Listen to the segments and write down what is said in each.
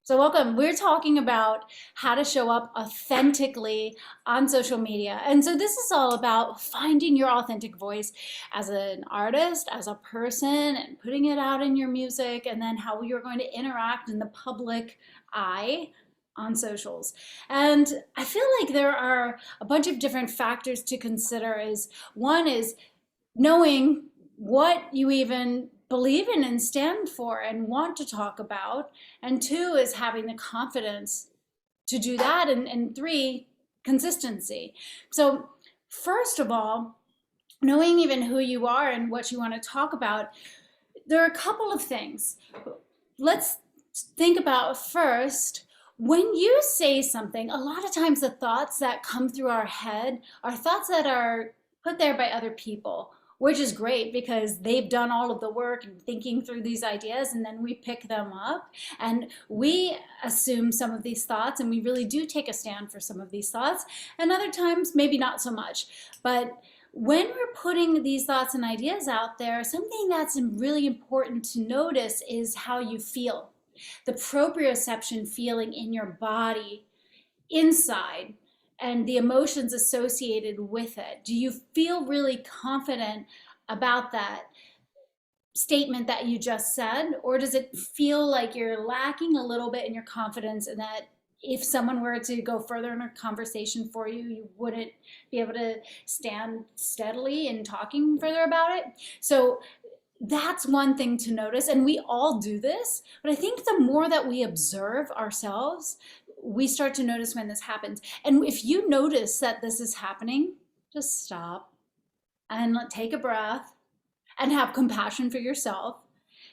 So welcome. We're talking about how to show up authentically on social media. And so this is all about finding your authentic voice as an artist, as a person, and putting it out in your music, and then how you're going to interact in the public eye on socials. And I feel like there are a bunch of different factors to consider. Is one is knowing what you even believe in and stand for and want to talk about. And two is having the confidence to do that. And three, consistency. So, first of all, knowing even who you are and what you want to talk about, there are a couple of things. Let's think about first. When you say something, a lot of times the thoughts that come through our head are thoughts that are put there by other people, which is great because they've done all of the work and thinking through these ideas, and then we pick them up and we assume some of these thoughts, and we really do take a stand for some of these thoughts, and other times maybe not so much. But when we're putting these thoughts and ideas out there, something that's really important to notice is how you feel, the proprioception feeling in your body inside, and the emotions associated with it. Do you feel really confident about that statement that you just said? Or does it feel like you're lacking a little bit in your confidence, and that if someone were to go further in a conversation for you, you wouldn't be able to stand steadily in talking further about it? So that's one thing to notice, and we all do this, but I think the more that we observe ourselves, we start to notice when this happens. And if you notice that this is happening, just stop and take a breath and have compassion for yourself,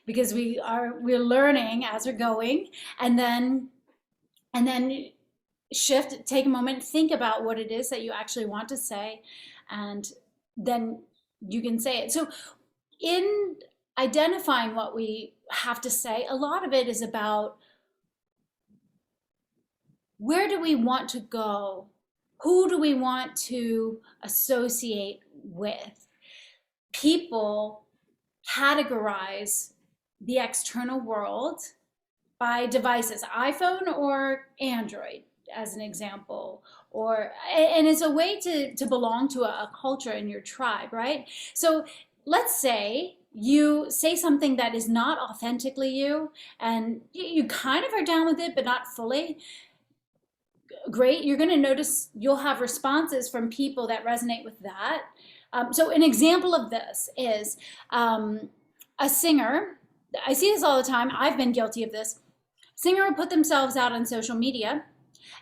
because we're learning as we're going. And then shift, take a moment, think about what it is that you actually want to say, and then you can say it. So in identifying what we have to say, a lot of it is about where do we want to go? Who do we want to associate with? People categorize the external world by devices, iPhone or Android, as an example, and it's a way to belong to a culture in your tribe, right? So let's say you say something that is not authentically you, and you kind of are down with it, but not fully. Great, you're going to notice you'll have responses from people that resonate with that. So an example of this is a singer. I see this all the time. I've been guilty of this. Singer will put themselves out on social media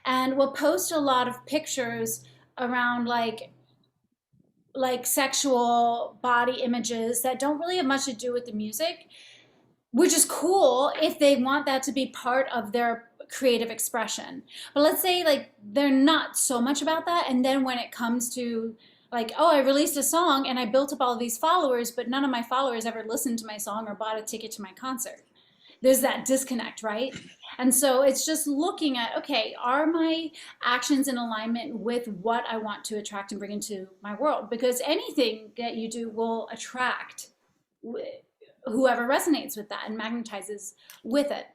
and will post a lot of pictures around like sexual body images that don't really have much to do with the music, which is cool if they want that to be part of their creative expression. But let's say like they're not so much about that, and then when it comes to like, oh, I released a song and I built up all of these followers, but none of my followers ever listened to my song or bought a ticket to my concert. There's that disconnect, right? And so it's just looking at, okay, are my actions in alignment with what I want to attract and bring into my world? Because anything that you do will attract whoever resonates with that and magnetizes with it.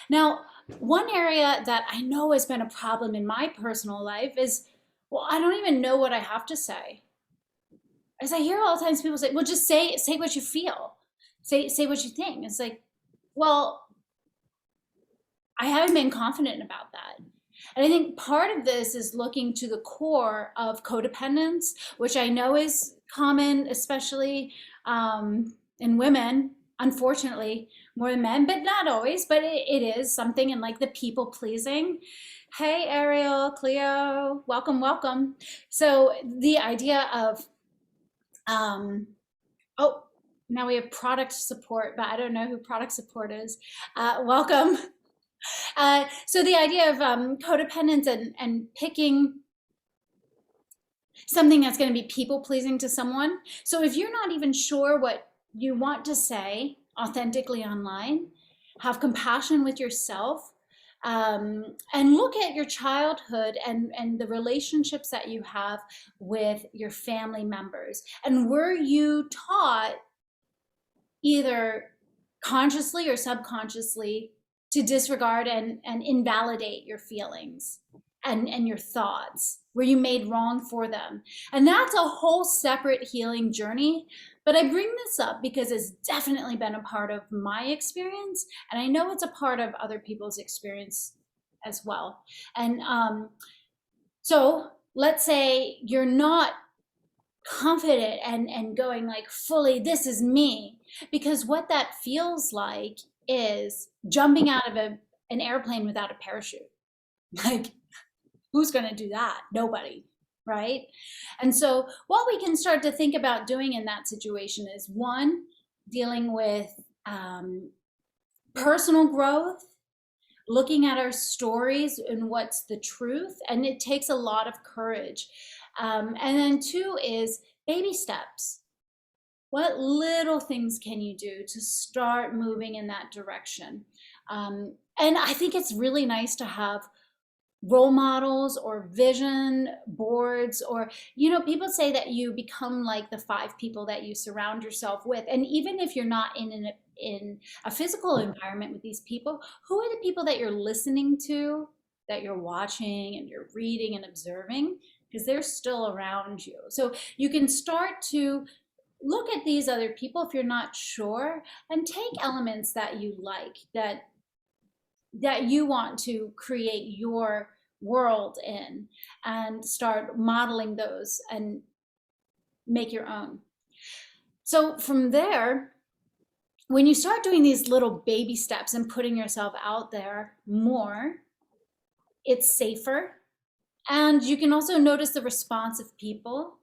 Now, one area that I know has been a problem in my personal life is, well, I don't even know what I have to say. As I hear all the times people say, well, just say what you feel. Say what you think. It's like, well, I haven't been confident about that. And I think part of this is looking to the core of codependence, which I know is common, especially in women, unfortunately, more than men, but not always, but it is something. And like the people pleasing. Hey, Ariel, Cleo, welcome, welcome. So the idea of, oh, now we have product support, but I don't know who product support is. Welcome. So the idea of codependence and picking something that's going to be people pleasing to someone. So if you're not even sure what you want to say authentically online, have compassion with yourself, and look at your childhood and the relationships that you have with your family members. And were you taught either consciously or subconsciously to disregard and invalidate your feelings and your thoughts where you made wrong for them. And that's a whole separate healing journey. But I bring this up because it's definitely been a part of my experience. And I know it's a part of other people's experience as well. And so let's say you're not confident and going like fully, this is me, because what that feels like is jumping out of an airplane without a parachute. Like, who's going to do that? Nobody, right? And so what we can start to think about doing in that situation is, one, dealing with personal growth, looking at our stories and what's the truth. And it takes a lot of courage. And then two is baby steps. What little things can you do to start moving in that direction? And I think it's really nice to have role models or vision boards, or, you know, people say that you become like the 5 people that you surround yourself with. And even if you're not in a physical environment with these people, who are the people that you're listening to, that you're watching and you're reading and observing? Because they're still around you. So you can start to look at these other people if you're not sure, and take elements that you like, that you want to create your world in, and start modeling those and make your own. So from there, when you start doing these little baby steps and putting yourself out there more, it's safer. And you can also notice the response of people.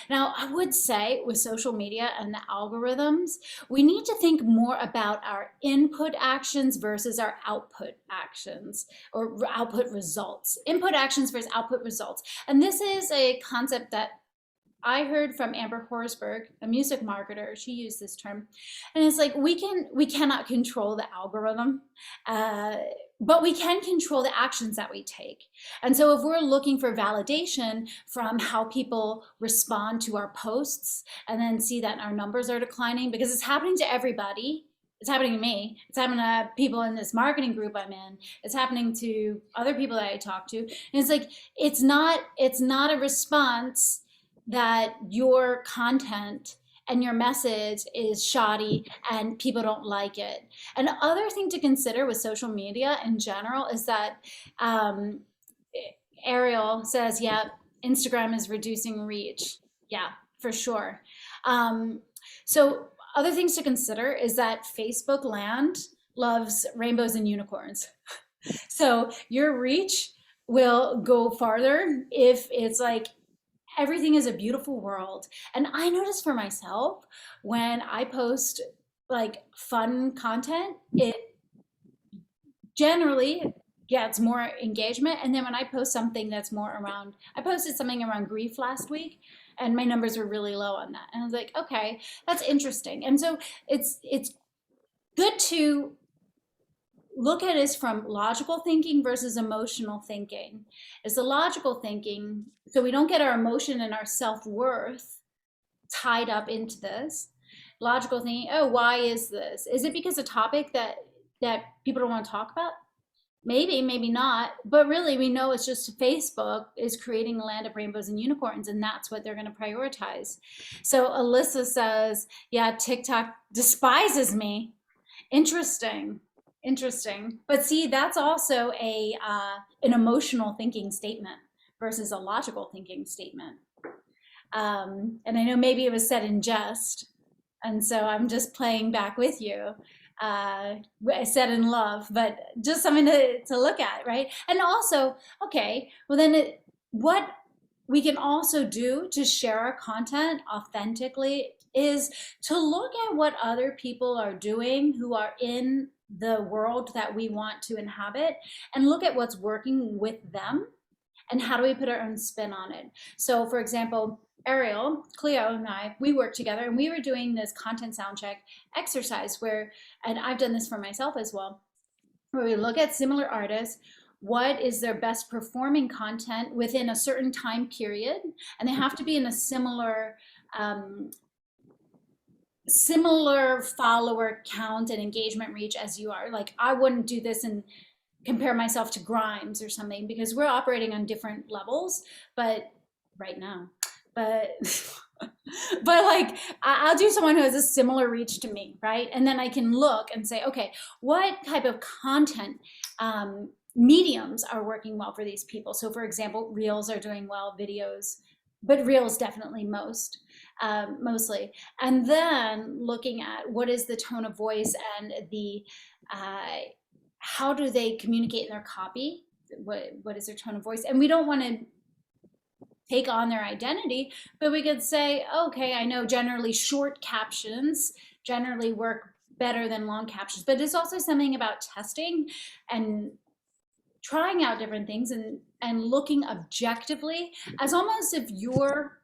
Now, I would say with social media and the algorithms, we need to think more about our input actions versus our output actions, or output results. Input actions versus output results. And this is a concept that I heard from Amber Horsberg, a music marketer. She used this term. And it's like, we cannot control the algorithm, but we can control the actions that we take. And so if we're looking for validation from how people respond to our posts, and then see that our numbers are declining, because it's happening to everybody. It's happening to me. It's happening to people in this marketing group I'm in. It's happening to other people that I talk to. And it's like, it's not a response that your content and your message is shoddy and people don't like it. And the other thing to consider with social media in general is that Ariel says, yeah, Instagram is reducing reach. Yeah, for sure. So other things to consider is that Facebook land loves rainbows and unicorns. So your reach will go farther if it's like, everything is a beautiful world. And I notice for myself, when I post like fun content, it generally gets more engagement. And then when I post something that's more around, I posted something around grief last week, and my numbers were really low on that. And I was like, okay, that's interesting. And so it's good to look at it from logical thinking versus emotional thinking. It's the logical thinking, so we don't get our emotion and our self-worth tied up into this. Logical thinking, oh, why is this? Is it because a topic that people don't want to talk about? Maybe, maybe not. But really, we know it's just Facebook is creating a land of rainbows and unicorns, and that's what they're going to prioritize. So Alyssa says, yeah, TikTok despises me. Interesting. Interesting. But see, that's also an emotional thinking statement versus a logical thinking statement. And I know maybe it was said in jest, and so I'm just playing back with you. Said in love, but just something to look at, right? And also, okay, well then what we can also do to share our content authentically is to look at what other people are doing who are in the world that we want to inhabit, and look at what's working with them and how do we put our own spin on it. So for example, Ariel, Cleo, and I, we worked together, and we were doing this content sound check exercise where, and I've done this for myself as well, where we look at similar artists, what is their best performing content within a certain time period, and they have to be in a similar similar follower count and engagement reach as you are. Like I wouldn't do this and compare myself to Grimes or something because we're operating on different levels, but right now. But but like I'll do someone who has a similar reach to me, right? And then I can look and say, okay, what type of content mediums are working well for these people? So for example, reels are doing well, videos, but reels definitely mostly. And then looking at what is the tone of voice and the uh, how do they communicate in their copy? What is their tone of voice? And we don't want to take on their identity, but we could say, okay, I know generally short captions generally work better than long captions, but it's also something about testing and trying out different things and looking objectively as almost if you're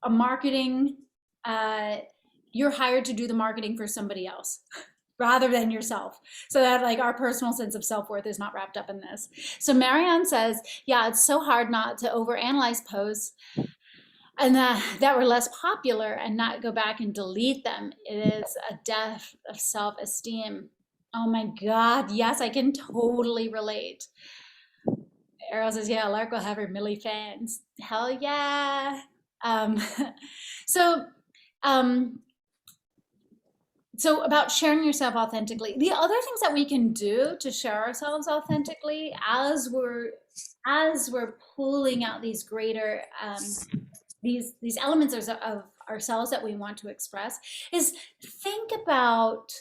a marketing you're hired to do the marketing for somebody else rather than yourself, so that like our personal sense of self-worth is not wrapped up in this. So Marianne says, yeah, it's so hard not to overanalyze posts and that were less popular and not go back and delete them. It is a death of self-esteem. Oh my God, yes, I can totally relate. Ariel says, yeah, Lark will have her Millie fans. Hell yeah. Um, so, um, so about sharing yourself authentically. The other things that we can do to share ourselves authentically as we're pulling out these greater these elements of ourselves that we want to express is think about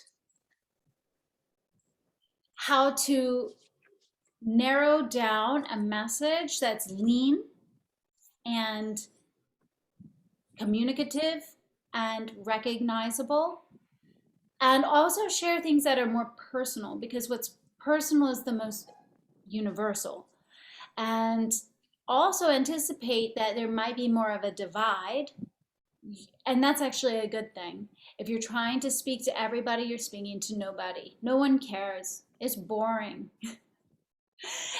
how to narrow down a message that's lean and communicative and recognizable, and also share things that are more personal because what's personal is the most universal. And also anticipate that there might be more of a divide, and that's actually a good thing. If you're trying to speak to everybody, you're speaking to nobody. No one cares. It's boring.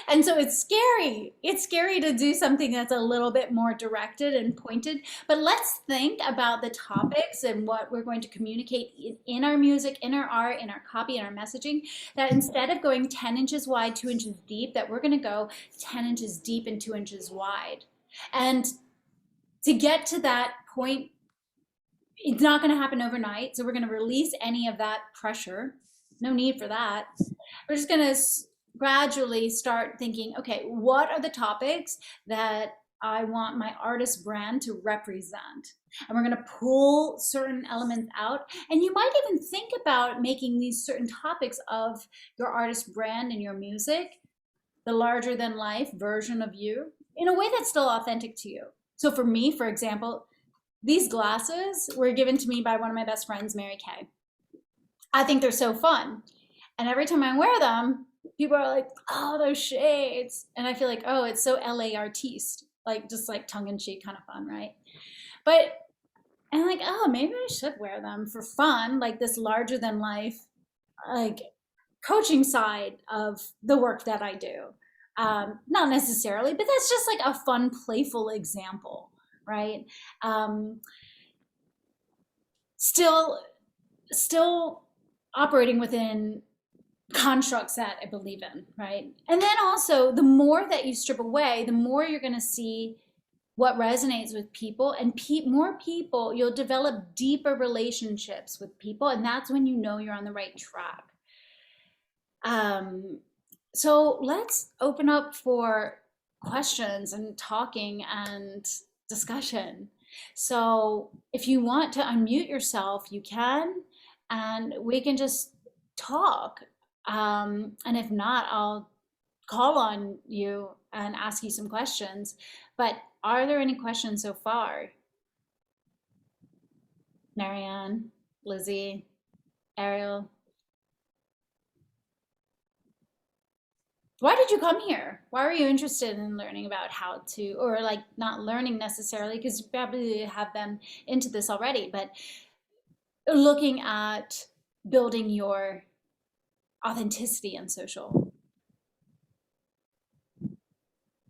And so it's scary. It's scary to do something that's a little bit more directed and pointed. But let's think about the topics and what we're going to communicate in our music, in our art, in our copy, in our messaging. That instead of going 10 inches wide, 2 inches deep, that we're going to go 10 inches deep and 2 inches wide. And to get to that point, it's not going to happen overnight. So we're going to release any of that pressure. No need for that. We're just going to gradually start thinking, okay, what are the topics that I want my artist brand to represent? And we're going to pull certain elements out. And you might even think about making these certain topics of your artist brand and your music the larger than life version of you in a way that's still authentic to you. So for me, for example, these glasses were given to me by one of my best friends, Mary Kay. I think they're so fun. And every time I wear them, people are like, oh, those shades. And I feel like, oh, it's so LA artiste, like just like tongue in cheek, kind of fun, right? But, and I'm like, oh, maybe I should wear them for fun, like this larger than life, like coaching side of the work that I do. Not necessarily, but that's just like a fun, playful example, right? Still, still operating within constructs that I believe in, right? And then also, the more that you strip away, the more you're going to see what resonates with people, and more people, you'll develop deeper relationships with people, and that's when you know you're on the right track. So let's open up for questions and talking and discussion. So if you want to unmute yourself, you can, and we can just talk. And if not, I'll call on you and ask you some questions. But are there any questions so far? Marianne, Lizzie, Ariel? Why did you come here? Why are you interested in learning about how to, or like not learning necessarily, because you probably have been into this already, but looking at building your authenticity in social?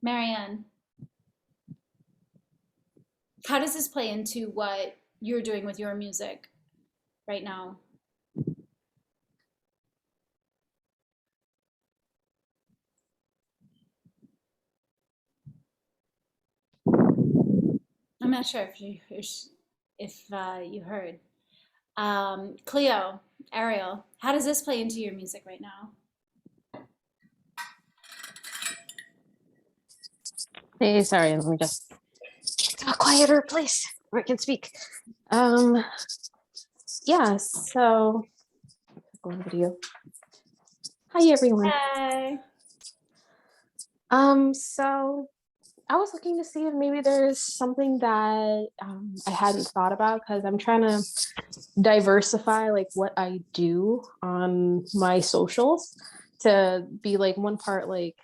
Marianne, how does this play into what you're doing with your music? right now? I'm not sure if you heard. Cleo, Ariel, how does this play into your music right now? Hey, sorry, let me just a quieter place where I can speak. Um, yeah, so go on video. Hi everyone. Hey. So I was looking to see if maybe there's something that I hadn't thought about because I'm trying to diversify like what I do on my socials to be like one part like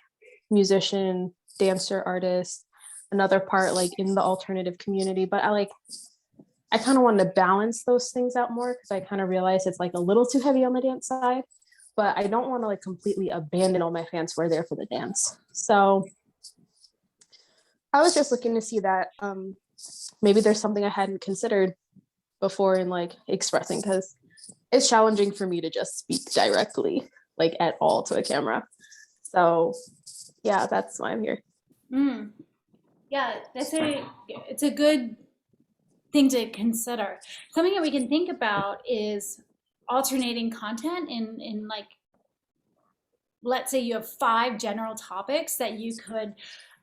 musician, dancer, artist, another part like in the alternative community. But I kind of wanted to balance those things out more because I kind of realized it's like a little too heavy on the dance side, but I don't want to like completely abandon all my fans who are there for the dance. So I was just looking to see that maybe there's something I hadn't considered before in like expressing because it's challenging for me to just speak directly like at all to a camera. So yeah, that's why I'm here. Mm. Yeah, it's a good thing to consider. Something that we can think about is alternating content in like, let's say you have 5 general topics that you could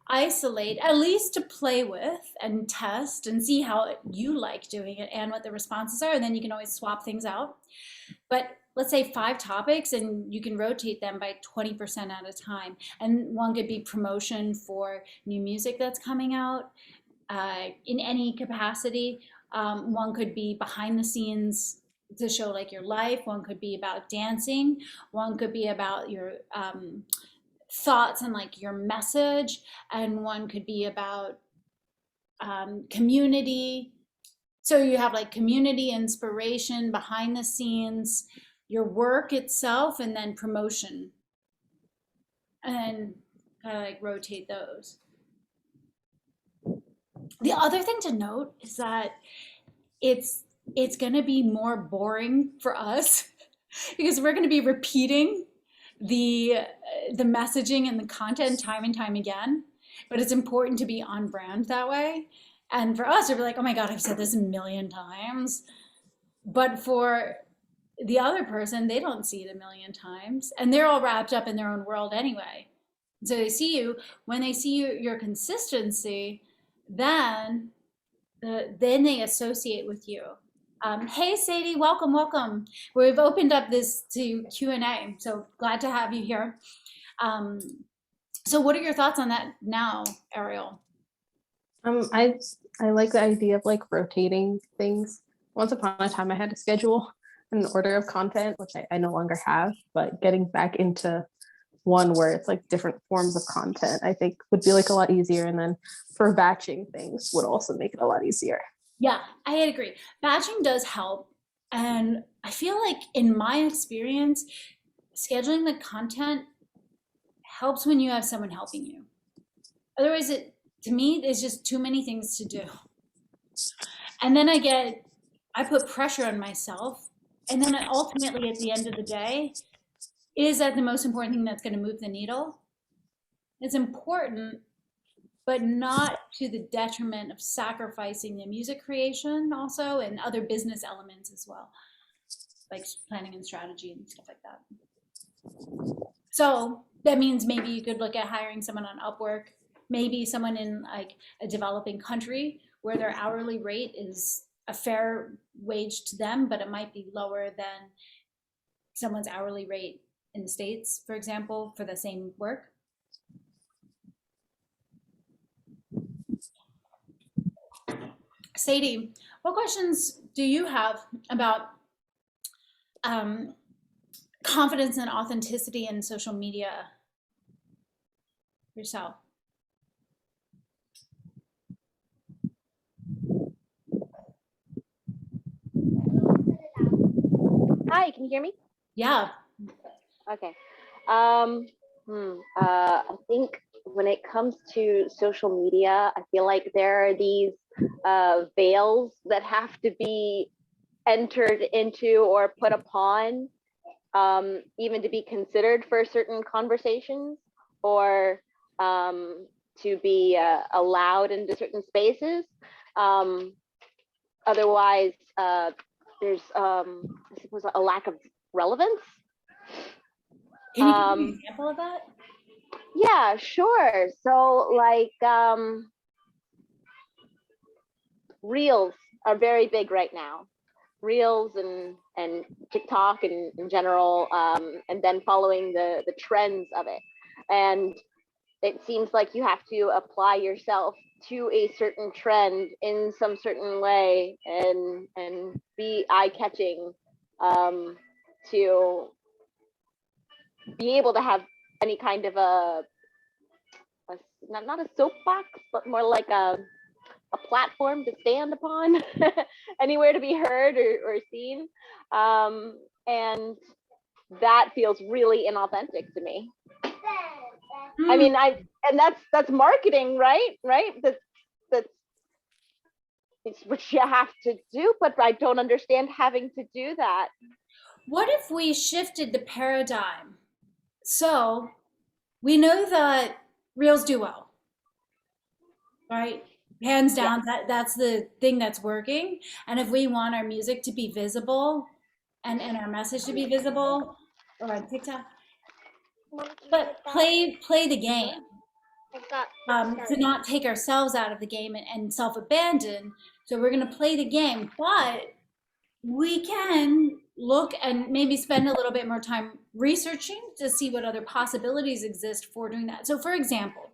isolate at least to play with and test and see how you like doing it and what the responses are, and then you can always swap things out. But let's say 5 topics and you can rotate them by 20% at a time, and one could be promotion for new music that's coming out in any capacity. One could be behind the scenes to show like your life. One could be about dancing. One could be about your thoughts and like your message. And one could be about community. So you have like community, inspiration, behind the scenes, your work itself, and then promotion. And then kind of like rotate those. The other thing to note is that it's it's going to be more boring for us because we're going to be repeating the the messaging and the content time and time again, but it's important to be on brand that way. And for us, it'd be like, oh my god, I've said this a million times. But for the other person, they don't see it a million times, and they're all wrapped up in their own world anyway. So they see you, when they see your consistency, then then they associate with you. Hey Sadie, welcome, welcome. We've opened up this to Q&A, so glad to have you here. Um, so what are your thoughts on that now, Ariel? I like the idea of like rotating things. Once upon a time, I had to schedule an order of content, which I no longer have. But getting back into one where it's like different forms of content, I think would be like a lot easier. And then for batching things would also make it a lot easier. Yeah, I agree. Batching does help. And I feel like in my experience, scheduling the content helps when you have someone helping you. Otherwise, it to me, there's just too many things to do. And then I put pressure on myself. And then ultimately, at the end of the day, is that the most important thing that's going to move the needle? It's important, but not to the detriment of sacrificing the music creation also and other business elements as well, like planning and strategy and stuff like that. So that means maybe you could look at hiring someone on Upwork, maybe someone in like a developing country where their hourly rate is a fair wage to them, but it might be lower than someone's hourly rate in the States, for example, for the same work. Sadie, what questions do you have about um, confidence and authenticity in social media yourself? Hi, can you hear me? Yeah. Okay. I think when it comes to social media, I feel like there are these veils that have to be entered into or put upon, even to be considered for certain conversations, or to be allowed into certain spaces. Otherwise, there's, I suppose, a lack of relevance. Can you give me an example of that? Yeah, sure. So like reels are very big right now. Reels and TikTok in general, and then following the trends of it. And it seems like you have to apply yourself to a certain trend in some certain way, and be eye-catching, to be able to have any kind of a not a soapbox, but more like a platform to stand upon, anywhere to be heard or seen. And that feels really inauthentic to me. I mean, and that's marketing, right? That's it's what you have to do, but I don't understand having to do that. What if we shifted the paradigm? So we know that reels do well, right? Hands Yeah. down, that's the thing that's working. And if we want our music to be visible and our message to be visible, or on TikTok, but play the game. To not take ourselves out of the game and self-abandon. So we're going to play the game, but we can look and maybe spend a little bit more time researching to see what other possibilities exist for doing that. So for example,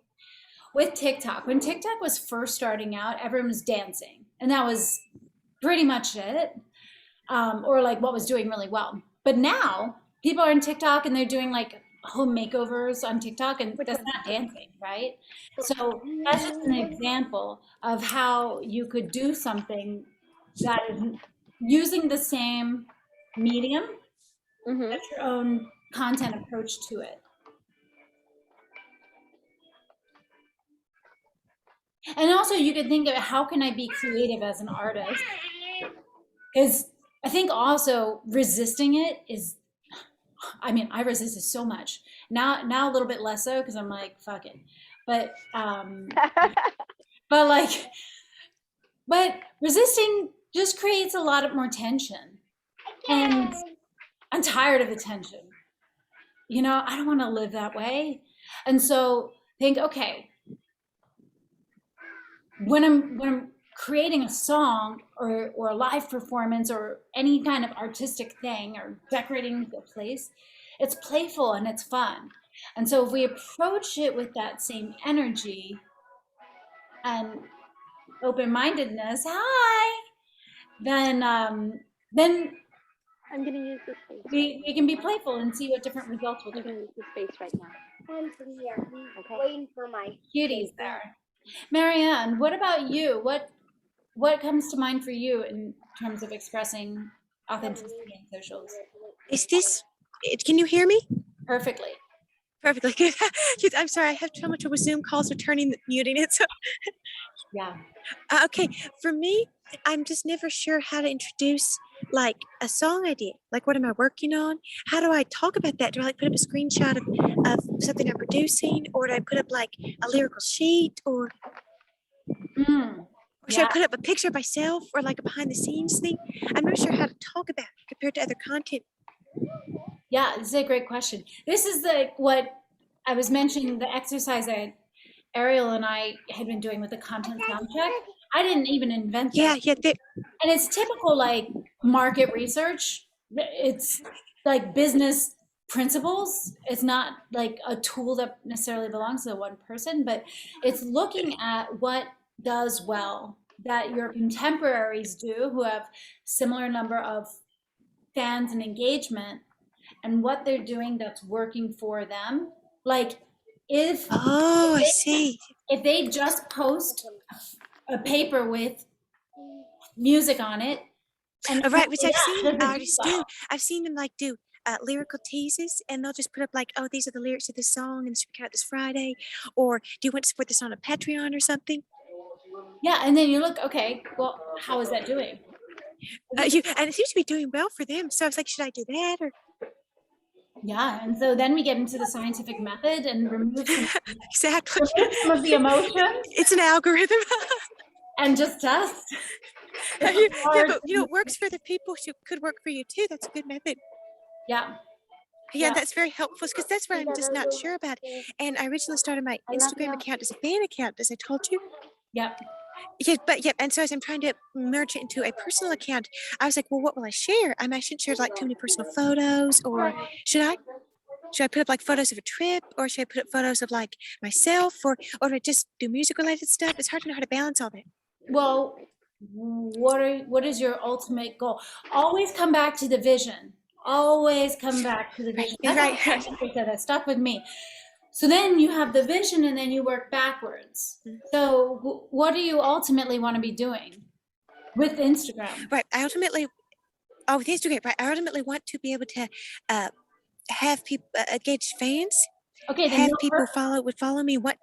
with TikTok, when TikTok was first starting out, everyone was dancing, and that was pretty much it, or like what was doing really well. But now people are on TikTok and they're doing like home makeovers on TikTok, and that's not dancing, right? So that's just an example of how you could do something that is using the same medium, Mm-hmm. but your own content approach to it. And also you could think of how can I be creative as an artist? Because I think also resisting it is, I mean, I resisted so much. Now a little bit less so because I'm like, fuck it. But but like, but resisting just creates a lot of more tension. And I'm tired of the tension. You know, I don't want to live that way. And so think, okay, when I'm creating a song or a live performance or any kind of artistic thing or decorating a place, it's playful and it's fun. And so if we approach it with that same energy and open-mindedness, hi, then I'm gonna use this space. we can be playful and see what different results we'll I'm get. gonna use this space right now. I'm from here. Okay. Waiting for my Cuties there. Marianne, what about you? What comes to mind for you in terms of expressing authenticity in socials? Is this, can you hear me? Perfectly. Perfectly good. I'm sorry, I have so much trouble with Zoom calls or muting it. So, Yeah. okay, for me, I'm just never sure how to introduce like a song idea. Like, what am I working on? How do I talk about that? Do I like put up a screenshot of something I'm producing, or do I put up like a lyrical sheet, or should I put up a picture of myself, or like a behind the scenes thing? I'm not sure how to talk about it compared to other content. Yeah, this is a great question. This is what I was mentioning, the exercise that Ariel and I had been doing with the content sound check. I didn't even invent that. Yeah. And it's typical like market research. It's like business principles. It's not like a tool that necessarily belongs to one person, but it's looking at what does well that your contemporaries do who have similar number of fans and engagement, and what they're doing that's working for them. Like if I see. if they just post a paper with music on it, and Right, which I've seen does it do artists do. well? I've seen them like do lyrical teases, and they'll just put up like, oh, these are the lyrics of this song, and it's coming out this Friday. Or do you want to support this on a Patreon or something? Yeah, and then you look, okay, well, how is that doing? and it seems to be doing well for them. So I was like, should I do that? Or Yeah, and so then we get into the scientific method and exactly. remove some of the emotions It's an algorithm. and just test. Yeah, but it works for the people who could work for you too. That's a good method. Yeah. Yeah, that's very helpful because that's what I'm just not sure about. And I originally started my Instagram account as a fan account, as I told you. Yep. Yeah, and so as I'm trying to merge it into a personal account, I was like, well, what will I share? I shouldn't share like too many personal photos, or should I? Should I put up like photos of a trip, or should I put up photos of like myself, or do I just do music related stuff? It's hard to know how to balance all that. Well, what is your ultimate goal? Always come back to the vision. Always come back to the vision. Right. That stuck with me. So then you have the vision, and then you work backwards. So what do you ultimately want to be doing with Instagram? Right. With Instagram, right. I ultimately want to be able to have people engage fans. Okay. Have people follow me. What?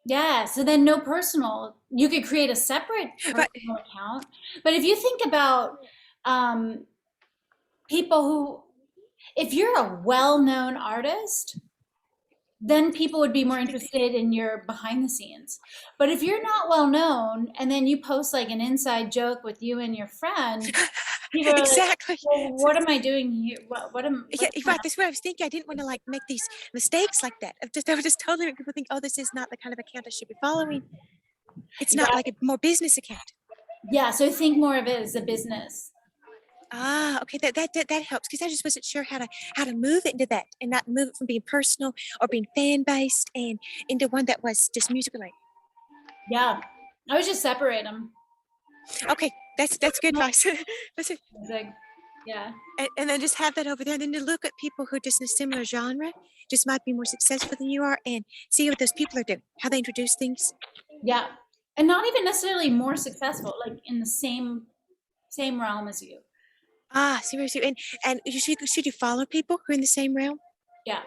Yeah. So then no personal. You could create a separate personal account. But if you think about people who, if you're a well-known artist, then people would be more interested in your behind the scenes. But if you're not well known and then you post like an inside joke with you and your friend, people are exactly. like, well, what am I doing here? Right. That's what I was thinking. I didn't want to like make these mistakes like that. I would just totally make people think, oh, this is not the kind of account I should be following. It's not like a more business account. Yeah. So think more of it as a business. Okay, that helps because I just wasn't sure how to move it into that and not move it from being personal or being fan based and into one that was just music related. Yeah, I would just separate them. Okay, that's good advice. That's it. Yeah. And then just have that over there, and then to look at people who are just in a similar genre, just might be more successful than you are, and see what those people are doing, how they introduce things. Yeah, and not even necessarily more successful, like in the same realm as you. Seriously, and should you follow people who are in the same realm? Yeah.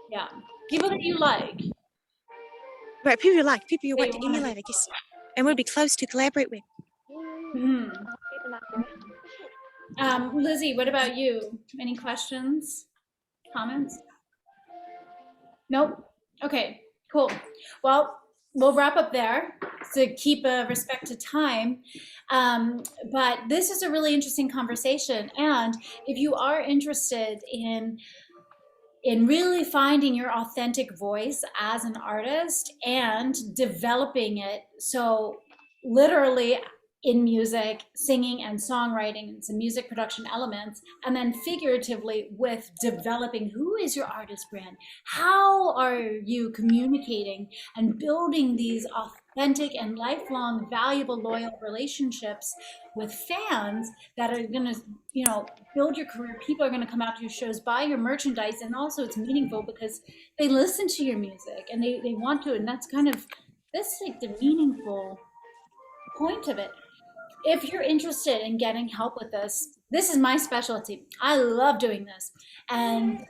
Yeah, people that you like. Right, people you like, people you want to emulate, I guess, and would be close to collaborate with. Lizzie, what about you? Any questions, comments? Nope. Okay, cool. Well, we'll wrap up there to keep respect to time. But this is a really interesting conversation. And if you are interested in really finding your authentic voice as an artist and developing it, so literally in music, singing and songwriting and some music production elements, and then figuratively with developing who is your artist brand, how are you communicating and building these authentic and lifelong valuable loyal relationships with fans that are going to build your career. People are going to come out to your shows, buy your merchandise, and also it's meaningful because they listen to your music and they want to, and that's like the meaningful point of it. If you're interested in getting help with this is my specialty. I love doing this. And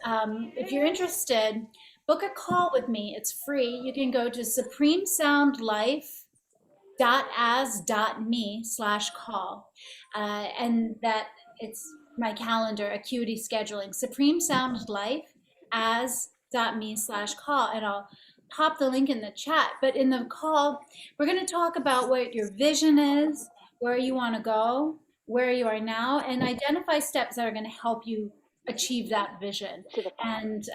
if you're interested, book a call with me. It's free. You can go to supremesoundlife.as.me/call. And that it's my calendar, Acuity Scheduling, supremesoundlife.as.me/call. And I'll pop the link in the chat. But in the call, we're going to talk about what your vision is, where you want to go, where you are now, and identify steps that are going to help you achieve that vision. And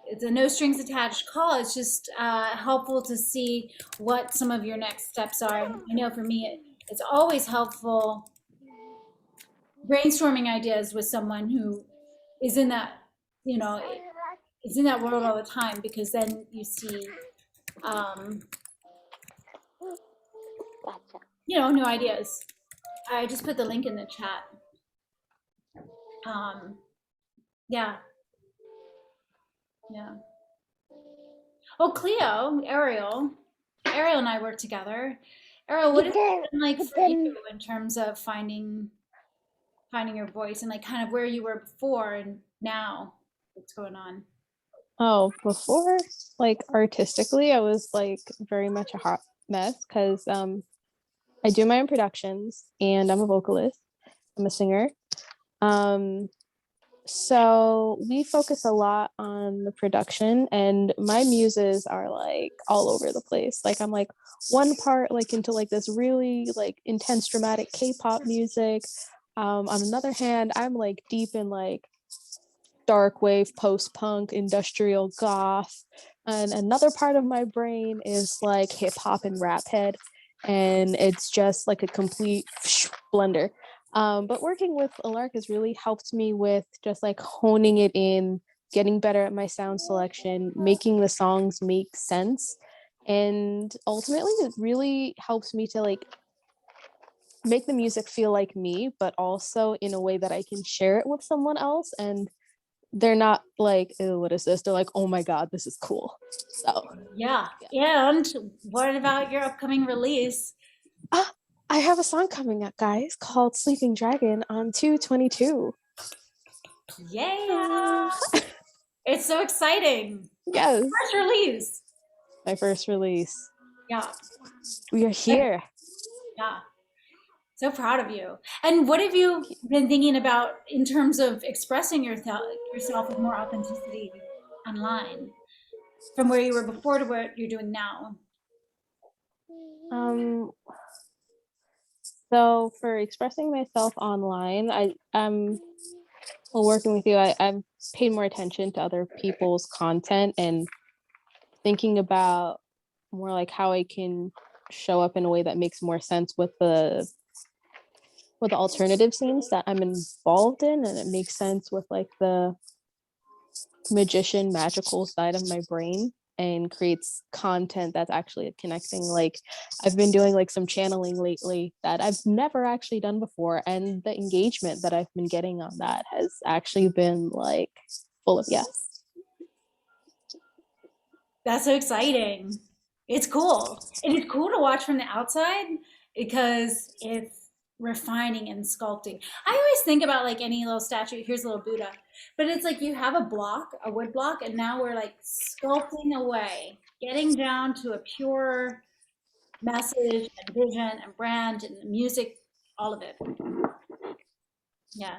it's a no strings attached call. It's just helpful to see what some of your next steps are. I know for me, it's always helpful brainstorming ideas with someone who is in that, is in that world all the time, because then you see, new ideas. I just put the link in the chat. Yeah. Oh, Cleo, Ariel and I work together. Ariel, what has it been like for you in terms of finding your voice and like kind of where you were before and now? What's going on? Oh, before, like artistically, I was like very much a hot mess because I do my own productions, and I'm a vocalist. I'm a singer. Um, so we focus a lot on the production, and my muses are like all over the place. Like I'm like one part like into like this really like intense dramatic K-pop music. On another hand, I'm like deep in like dark wave, post-punk, industrial goth. And another part of my brain is like hip hop and rap head. And it's just like a complete blender. But working with Alark has really helped me with just like honing it in, getting better at my sound selection, making the songs make sense. And ultimately, it really helps me to like make the music feel like me, but also in a way that I can share it with someone else. And they're not like, "Ew, what is this?" They're like, "Oh my God, this is cool." So, Yeah. yeah. And what about your upcoming release? Ah, I have a song coming up, guys, called Sleeping Dragon on 2/22. Yeah. It's so exciting. Yes, First release. my first release. Yeah. We are here. Yeah. So proud of you. And what have you been thinking about in terms of expressing yourself with more authenticity online from where you were before to what you're doing now? Um, so for expressing myself online, I'm well, working with you, I've paid more attention to other people's content and thinking about more like how I can show up in a way that makes more sense with the alternative scenes that I'm involved in, and it makes sense with like the magician magical side of my brain, and creates content that's actually connecting. Like I've been doing like some channeling lately that I've never actually done before, and the engagement that I've been getting on that has actually been like full of yes. That's so exciting. It's cool. And it's cool to watch from the outside because it's refining and sculpting. I always think about like any little statue, here's a little Buddha, but it's like you have a block, a wood block, and now we're like sculpting away, getting down to a pure message and vision and brand and music, all of it. Yeah,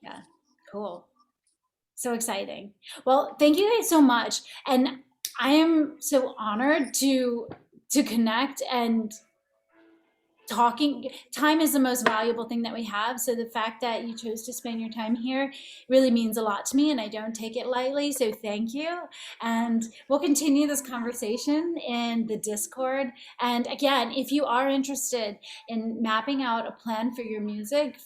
yeah, cool. So exciting. Well, thank you guys so much. And I am so honored to connect and talking. Time is the most valuable thing that we have. So the fact that you chose to spend your time here really means a lot to me and I don't take it lightly. So thank you. And we'll continue this conversation in the Discord. And again, if you are interested in mapping out a plan for your music,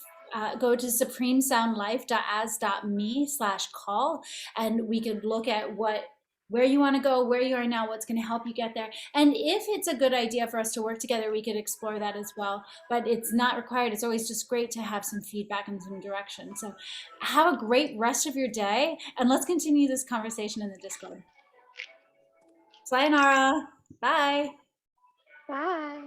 go to supremesoundlife.as.me/call and we could look at where you want to go, where you are now, what's going to help you get there. And if it's a good idea for us to work together, we could explore that as well. But it's not required. It's always just great to have some feedback and some direction. So have a great rest of your day. And let's continue this conversation in the Discord. Sayonara. Bye. Bye.